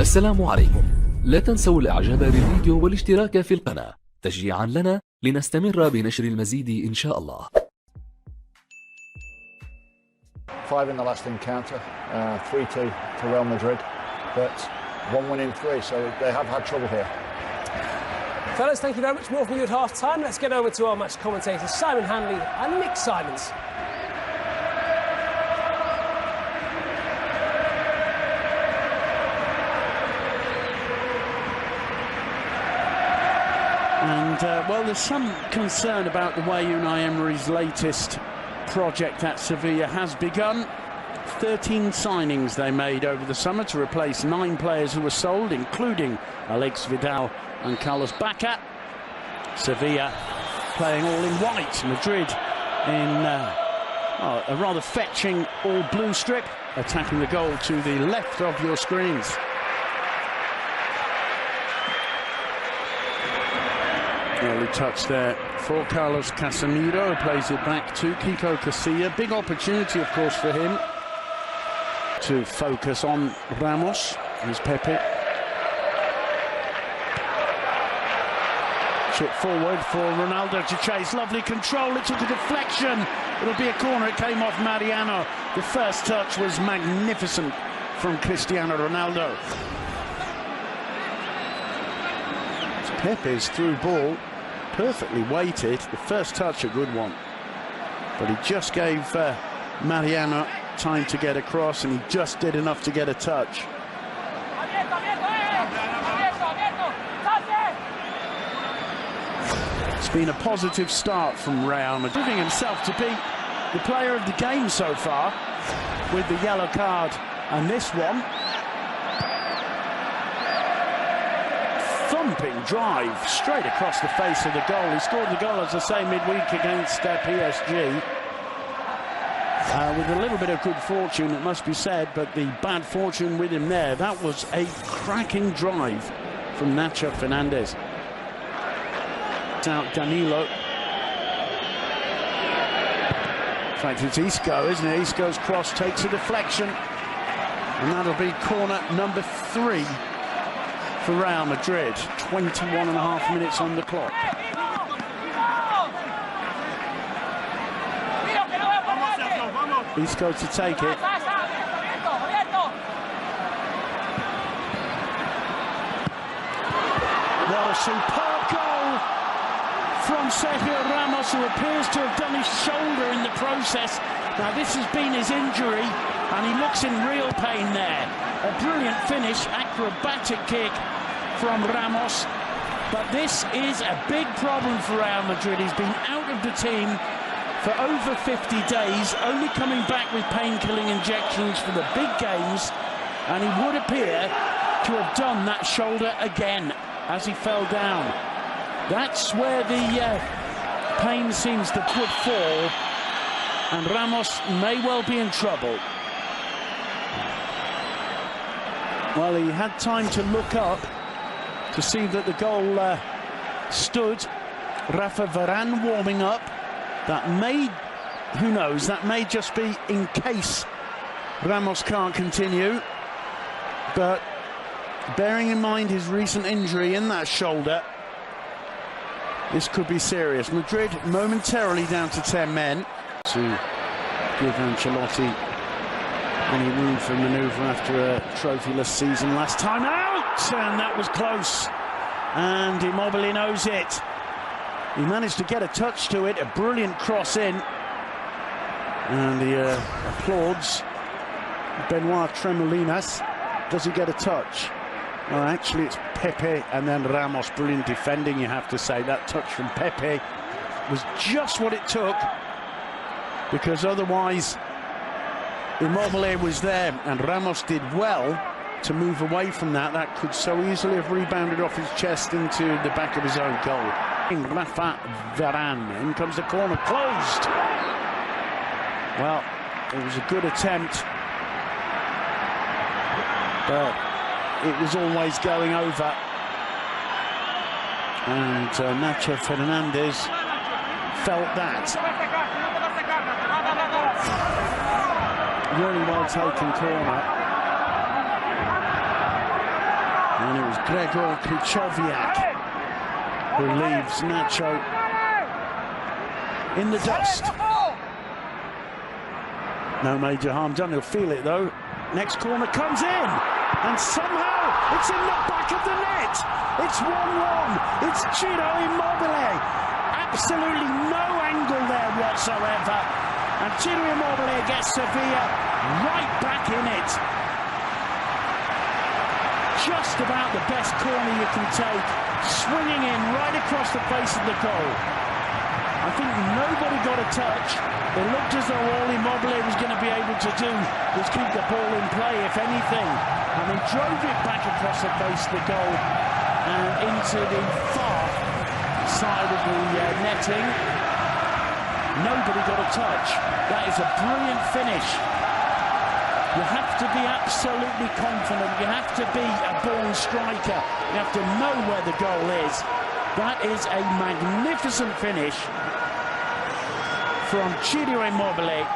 السلام عليكم. لا تنسوا الاعجاب بالفيديو والاشتراك في القناة تشجيعا لنا لنستمر بنشر المزيد إن شاء الله. 5 in the last encounter, 3-2 to Real Madrid, but 1 win in 3, so they have had trouble here. Fellas, thank you very much. More from you at half-time. Let's get over to our match commentators, Simon Hanley and Nick Simons. And, well, there's some concern about the way Unai Emery's latest project at Sevilla has begun. 13 signings they made over the summer to replace 9 players who were sold, including Alex Vidal and Carlos Bacca. Sevilla playing all in white, Madrid in a rather fetching all-blue strip, attacking the goal to the left of your screens. Early touch there for Carlos Casemiro, who plays it back to Kiko Casilla. Big opportunity, of course, for him to focus on Ramos. Here's Pepe. Chip forward for Ronaldo to chase. Lovely control. It took a deflection. It'll be a corner. It came off Mariano. The first touch was magnificent from Cristiano Ronaldo. It's Pepe's through ball. Perfectly weighted. The first touch a good one, but he just gave Mariano time to get across, and he just did enough to get a touch. It's been a positive start from Real Madrid, proving himself to be the player of the game so far with the yellow card and this one. Thumping drive straight across the face of the goal. He scored the goal, as I say, midweek against PSG. With a little bit of good fortune, it must be said, but the bad fortune with him there. That was a cracking drive from Nacho Fernandez. It's out Danilo. In fact, it's Isco, isn't it? Isco's cross takes a deflection, and that'll be corner number 3 for Real Madrid. 21.5 minutes on the clock. Isco to take it. What a superb goal from Sergio Ramos, who appears to have done his shoulder in the process. Now, this has been his injury, and he looks in real pain there. A brilliant finish, acrobatic kick from Ramos, but this is a big problem for Real Madrid. He's been out of the team for over 50 days, only coming back with pain-killing injections for the big games, and he would appear to have done that shoulder again as he fell down. That's where the pain seems to would fall, and Ramos may well be in trouble. Well, he had time to look up to see that the goal stood. Rafa Varane warming up. That may, who knows, that may just be in case Ramos can't continue. But bearing in mind his recent injury in that shoulder, this could be serious. Madrid momentarily down to 10 men. To give Ancelotti any room for manoeuvre after a trophyless season last time out, and that was close, and Immobile knows it. He managed to get a touch to it, a brilliant cross in, and he applauds Benoit Tremolinas. Does he get a touch? Well, actually it's Pepe and then Ramos. Brilliant defending, you have to say. That touch from Pepe was just what it took, because otherwise Immobile was there, and Ramos did well to move away from that. That could so easily have rebounded off his chest into the back of his own goal. Rafa Varane, in comes the corner, closed. Well, it was a good attempt, but it was always going over. And Nacho Fernandez felt that. Really well taken corner. And it was Gregor Krychowiak who leaves Nacho in the dust. No major harm done, he'll feel it though. Next corner comes in, and somehow it's in the back of the net. It's 1-1, it's Ciro Immobile. Absolutely no angle there whatsoever. And Ciro Immobile gets Sevilla right back in it. Just about the best corner you can take, swinging in right across the face of the goal. I think nobody got a touch. It looked as though all Immobile was going to be able to do was keep the ball in play, if anything. And he drove it back across the face of the goal and into the far side of the netting. Nobody got a touch. That is a brilliant finish. You have to be absolutely confident. You have to be a born striker. You have to know where the goal is. That is a magnificent finish from Ciro Immobile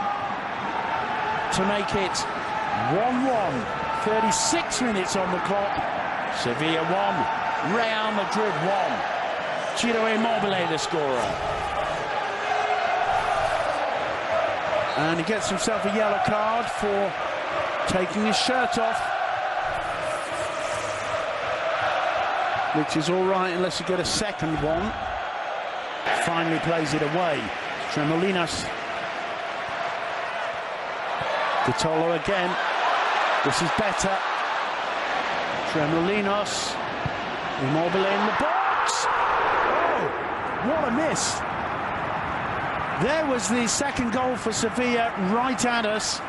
to make it 1-1. 36 minutes on the clock. Sevilla 1, Real Madrid 1. Ciro Immobile the scorer. And he gets himself a yellow card for taking his shirt off, which is all right unless you get a second one. Finally plays it away. Tremolinos. Vitolo again. This is better. Tremolinos. Immobile in the box. Oh, what a miss. There was the second goal for Sevilla right at us.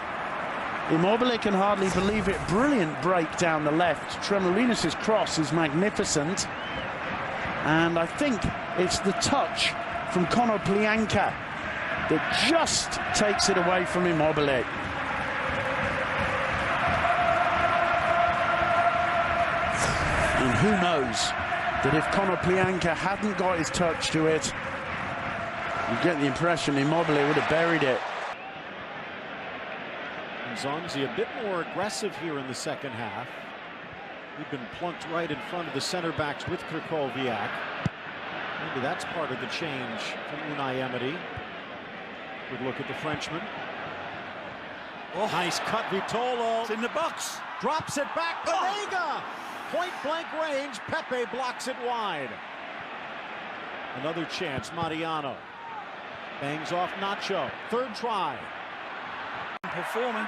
Immobile can hardly believe it. Brilliant break down the left. Tremolinos' cross is magnificent. And I think it's the touch from Konoplyanka that just takes it away from Immobile. And who knows that if Konoplyanka hadn't got his touch to it, you get the impression Immobile would have buried it. Zonzi a bit more aggressive here in the second half. He'd been plunked right in front of the center backs with Krychowiak. Maybe that's part of the change from Unai Emery. Good look at the Frenchman. Oh, nice cut, Vitolo. It's in the box. Drops it back, Banega! Point blank range, Pepe blocks it wide. Another chance, Mariano. Bangs off Nacho, third try. Performing.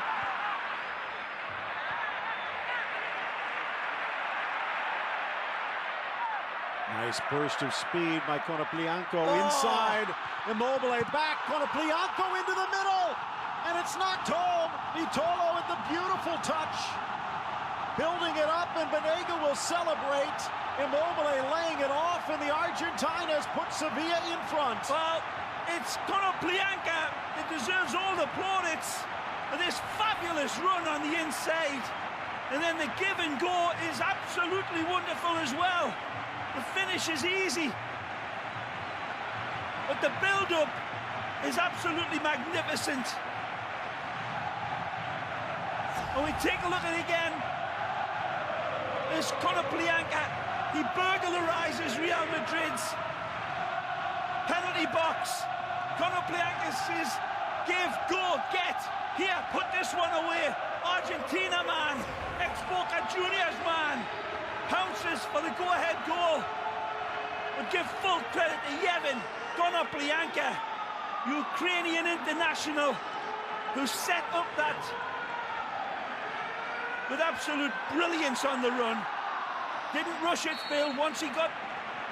Nice burst of speed by Konoplyanka inside. Immobile back, Konoplyanka into the middle. And it's knocked home. Vitolo with the beautiful touch. Building it up, and Banega will celebrate. Immobile laying it off, and the Argentinas put Sevilla in front. Well, it's Konoplyanka that deserves all the plaudits for this fabulous run on the inside. And then the give and go is absolutely wonderful as well. The finish is easy, but the build-up is absolutely magnificent. And we take a look at it again. There's Konoplyanka. He burglarizes Real Madrid's penalty box. Konoplyanka says, give, go, get. Here, put this one away. Argentina man, ex-Boca Juniors man, pounces for the go-ahead goal. But give full credit to Yevhen Konoplyanka, Ukrainian international, who set up that with absolute brilliance on the run. Didn't rush it, Phil. Once he got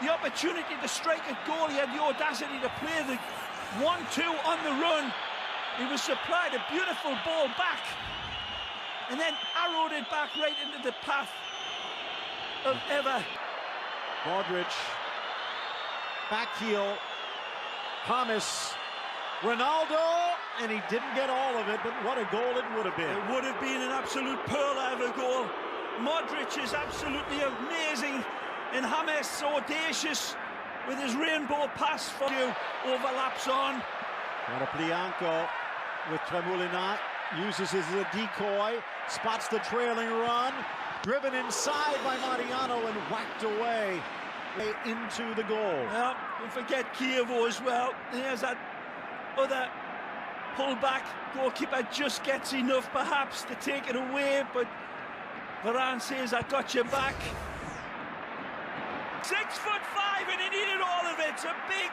the opportunity to strike a goal, he had the audacity to play the 1-2 on the run. He was supplied a beautiful ball back and then arrowed it back right into the path of ever. Modric, back heel, James, Ronaldo, and he didn't get all of it, but what a goal it would have been. It would have been an absolute pearl of a goal. Modric is absolutely amazing, and James audacious with his rainbow pass for you, overlaps on. Konoplyanka with Tremolinos, uses it as a decoy, spots the trailing run, Driven inside by Mariano and whacked away into the goal. Well, don't forget Kievo as well. There's that other pullback. Goalkeeper just gets enough perhaps to take it away, but Varane says, I got your back. 6'5" and he needed all of it. It's a big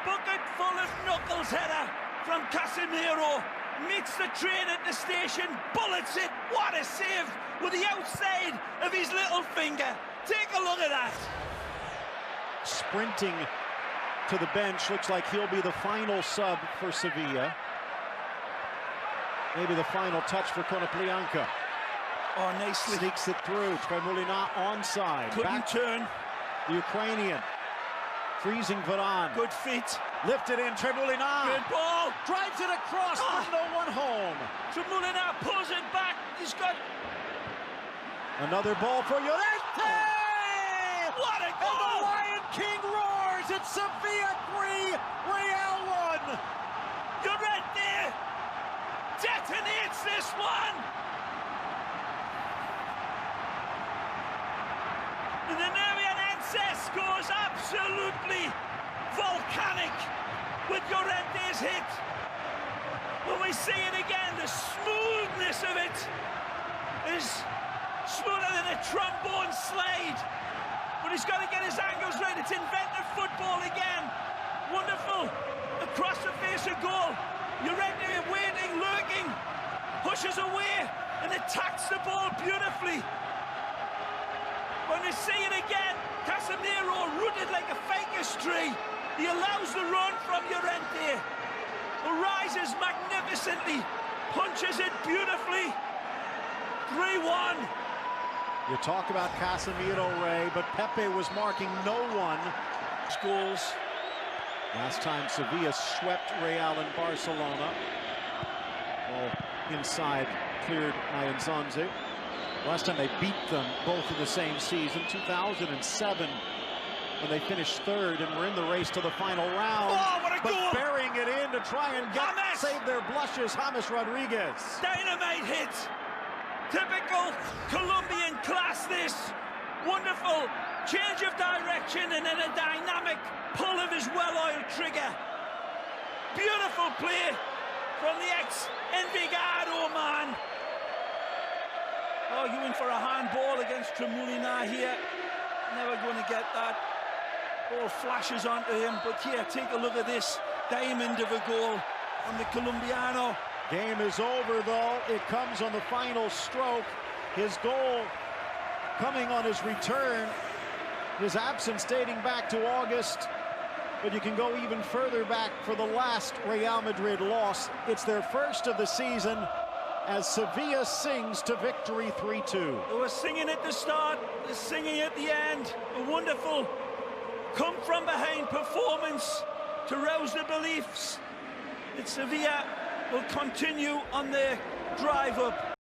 bucket full of knuckles header from Casemiro. Meets the train at the station, bullets it. What a save with the outside of his little finger. Take a look at that. Sprinting to the bench, looks like he'll be the final sub for Sevilla. Maybe the final touch for Konoplyanka. Oh, nicely. Sneaks it through. Tremolina onside. Couldn't turn. The Ukrainian. Freezing Varane. Good feet. Lifted in, Tremolina. Good ball. Drives it across, but no one home. Tremolina pulls it back. He's got... Another ball for Llorente! What a And goal! the Lion King roars. It's Sevilla 3, Real 1. Llorente detonates this one. And the Narianense goes absolutely volcanic with Llorente's hit. When we see it again, the smoothness of it is smoother than a trombone slide. But he's got to get his angles right. It's inventive football again. Wonderful. Across the face of goal. Llorente waiting, lurking, pushes away and attacks the ball beautifully. When we see it again, Casemiro rooted like a ficus tree. He allows the run from Llorente, who rises magnificently, punches it beautifully. 3-1. You talk about Casemiro, Ray, but Pepe was marking no one. Goals. Last time Sevilla swept Real and Barcelona. Ball inside, cleared by Nzonzi. Last time they beat them both in the same season, 2007, when they finished third and were in the race to the final round. Oh, what a but goal! burying it in to try and save their blushes, James Rodriguez. Dynamite hit. Typical Colombian class, this. Wonderful change of direction and then a dynamic pull of his well-oiled trigger. Beautiful play from the ex-Envigado man. Arguing for a handball against Tremolina here. Never going to get that. Ball flashes onto him, but here, take a look at this diamond of a goal from the Colombiano. Game is over, though. It comes on the final stroke. His goal coming on his return. His absence dating back to August. But you can go even further back for the last Real Madrid loss. It's their first of the season as Sevilla sings to victory 3-2. They were singing at the start, they're singing at the end. A wonderful come-from-behind performance to rouse the beliefs that Sevilla will continue on their drive up.